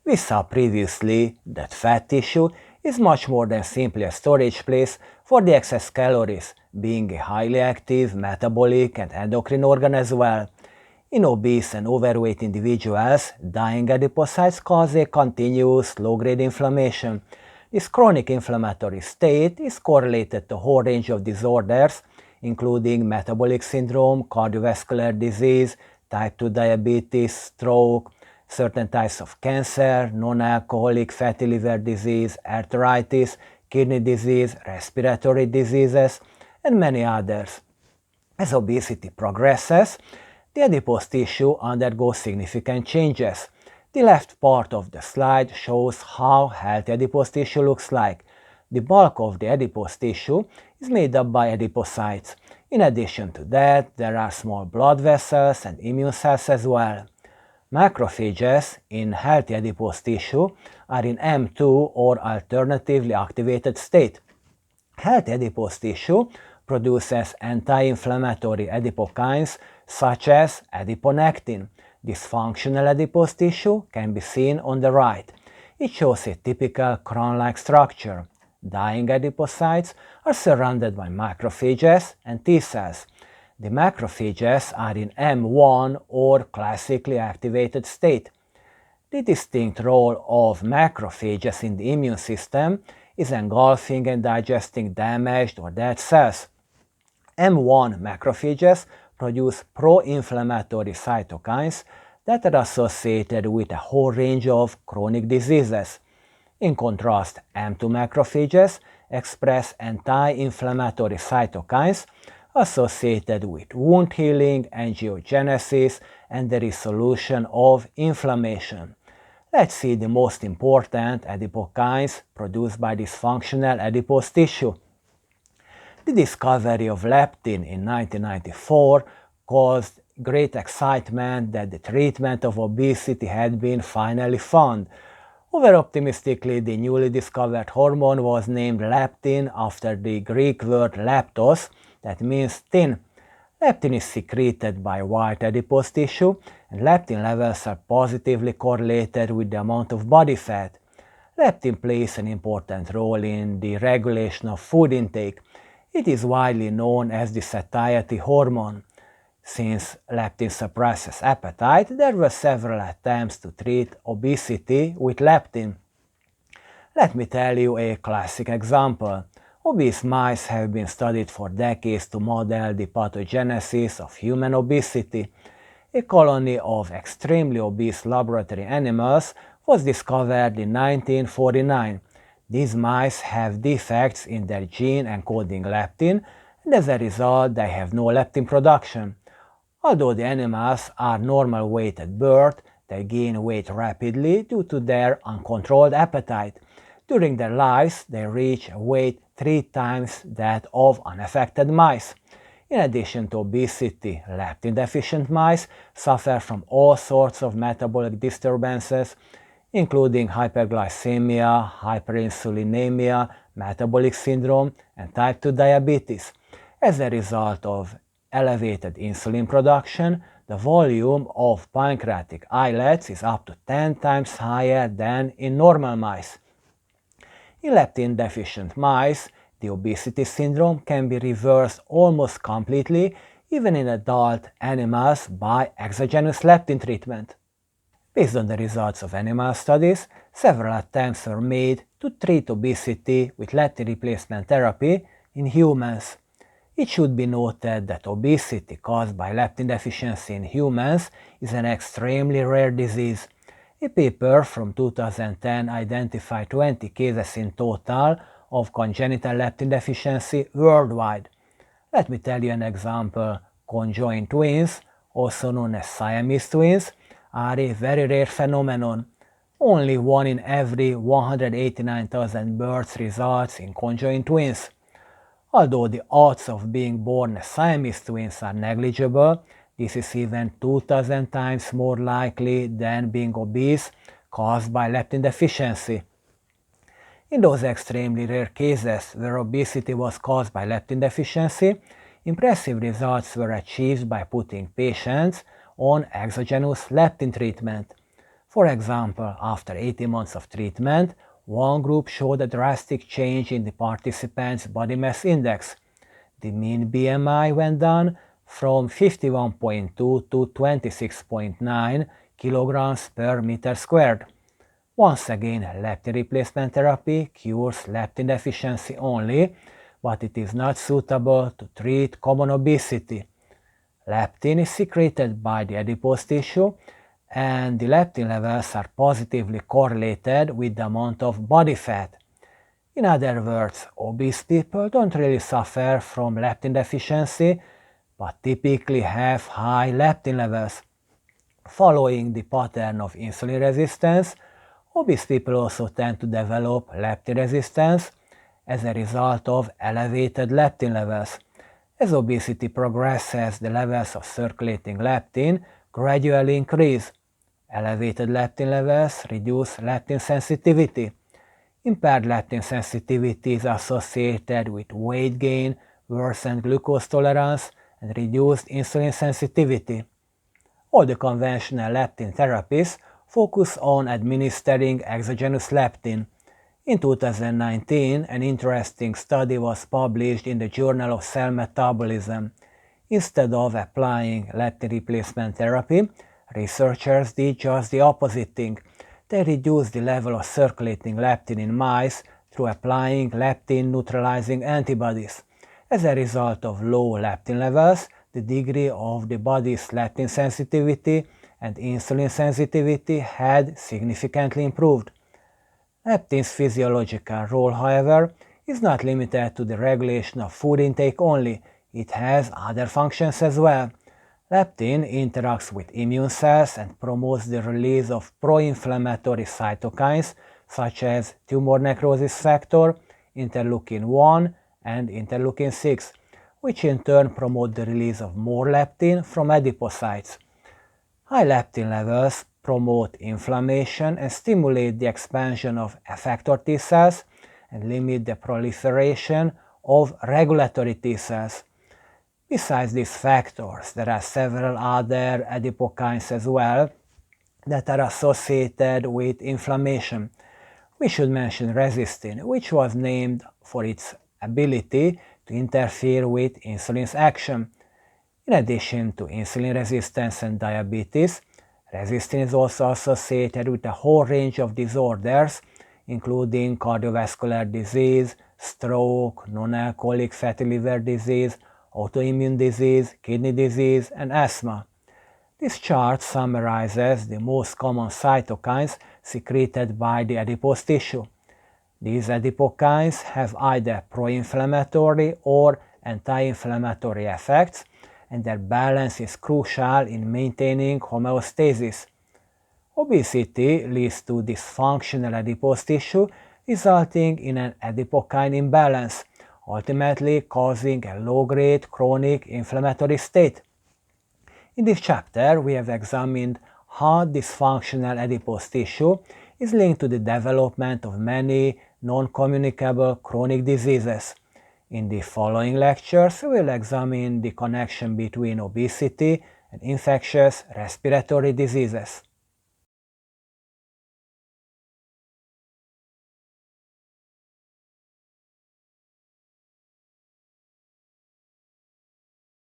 We saw previously that fat tissue is much more than simply a storage place for the excess calories, being a highly active metabolic and endocrine organ as well. In obese and overweight individuals, dying adipocytes cause a continuous low-grade inflammation. This chronic inflammatory state is correlated to a whole range of disorders, including metabolic syndrome, cardiovascular disease, type 2 diabetes, stroke, certain types of cancer, non-alcoholic fatty liver disease, arthritis, kidney disease, respiratory diseases, and many others. As obesity progresses, the adipose tissue undergoes significant changes. The left part of the slide shows how healthy adipose tissue looks like. The bulk of the adipose tissue is made up by adipocytes. In addition to that, there are small blood vessels and immune cells as well. Macrophages in healthy adipose tissue are in M2 or alternatively activated state. Healthy adipose tissue produces anti-inflammatory adipokines such as adiponectin. This functional adipose tissue can be seen on the right. It shows a typical crown-like structure. Dying adipocytes are surrounded by macrophages and T cells. The macrophages are in M1 or classically activated state. The distinct role of macrophages in the immune system is engulfing and digesting damaged or dead cells. M1 macrophages produce pro-inflammatory cytokines that are associated with a whole range of chronic diseases. In contrast, M2 macrophages express anti-inflammatory cytokines associated with wound healing, angiogenesis, and the resolution of inflammation. Let's see the most important adipokines produced by this functional adipose tissue. The discovery of leptin in 1994 caused great excitement that the treatment of obesity had been finally found. Over-optimistically, the newly discovered hormone was named leptin after the Greek word leptos, that means thin. Leptin is secreted by white adipose tissue, and leptin levels are positively correlated with the amount of body fat. Leptin plays an important role in the regulation of food intake. It is widely known as the satiety hormone. Since leptin suppresses appetite, there were several attempts to treat obesity with leptin. Let me tell you a classic example. Obese mice have been studied for decades to model the pathogenesis of human obesity. A colony of extremely obese laboratory animals was discovered in 1949. These mice have defects in their gene encoding leptin, and as a result they have no leptin production. Although the animals are normal weight at birth, they gain weight rapidly due to their uncontrolled appetite. During their lives, they reach a weight 3 times that of unaffected mice. In addition to obesity, leptin-deficient mice suffer from all sorts of metabolic disturbances, including hyperglycemia, hyperinsulinemia, metabolic syndrome, and type 2 diabetes. As a result of elevated insulin production, the volume of pancreatic islets is up to 10 times higher than in normal mice. In leptin-deficient mice, the obesity syndrome can be reversed almost completely, even in adult animals, by exogenous leptin treatment. Based on the results of animal studies, several attempts were made to treat obesity with leptin replacement therapy in humans. It should be noted that obesity caused by leptin deficiency in humans is an extremely rare disease. A paper from 2010 identified 20 cases in total of congenital leptin deficiency worldwide. Let me tell you an example. Conjoined twins, also known as Siamese twins, are a very rare phenomenon. Only 1 in every 189,000 births results in conjoined twins. Although the odds of being born as Siamese twins are negligible, this is even 2,000 times more likely than being obese caused by leptin deficiency. In those extremely rare cases where obesity was caused by leptin deficiency, impressive results were achieved by putting patients on exogenous leptin treatment. For example, after 18 months of treatment, one group showed a drastic change in the participants' body mass index. The mean BMI went down from 51.2 to 26.9 kilograms per meter squared. Once again, leptin replacement therapy cures leptin deficiency only, but it is not suitable to treat common obesity. Leptin is secreted by the adipose tissue, and the leptin levels are positively correlated with the amount of body fat. In other words, obese people don't really suffer from leptin deficiency, but typically have high leptin levels. Following the pattern of insulin resistance, obese people also tend to develop leptin resistance as a result of elevated leptin levels. As obesity progresses, the levels of circulating leptin gradually increase. Elevated leptin levels reduce leptin sensitivity. Impaired leptin sensitivity is associated with weight gain, worsened glucose tolerance, and reduced insulin sensitivity. All the conventional leptin therapies focus on administering exogenous leptin. In 2019, an interesting study was published in the Journal of Cell Metabolism. Instead of applying leptin replacement therapy, researchers did just the opposite thing. They reduced the level of circulating leptin in mice through applying leptin-neutralizing antibodies. As a result of low leptin levels, the degree of the body's leptin sensitivity and insulin sensitivity had significantly improved. Leptin's physiological role, however, is not limited to the regulation of food intake only. It has other functions as well. Leptin interacts with immune cells and promotes the release of pro-inflammatory cytokines such as tumor necrosis factor, interleukin-1, and interleukin-6, which in turn promote the release of more leptin from adipocytes. High leptin levels promote inflammation and stimulate the expansion of effector T cells and limit the proliferation of regulatory T cells. Besides these factors, there are several other adipokines as well that are associated with inflammation. We should mention resistin, which was named for its ability to interfere with insulin's action. In addition to insulin resistance and diabetes, resistin is also associated with a whole range of disorders, including cardiovascular disease, stroke, non-alcoholic fatty liver disease, autoimmune disease, kidney disease, and asthma. This chart summarizes the most common cytokines secreted by the adipose tissue. These adipokines have either pro-inflammatory or anti-inflammatory effects, and their balance is crucial in maintaining homeostasis. Obesity leads to dysfunctional adipose tissue, resulting in an adipokine imbalance, ultimately causing a low-grade chronic inflammatory state. In this chapter, we have examined how dysfunctional adipose tissue is linked to the development of many non-communicable chronic diseases. In the following lectures, we will examine the connection between obesity and infectious respiratory diseases.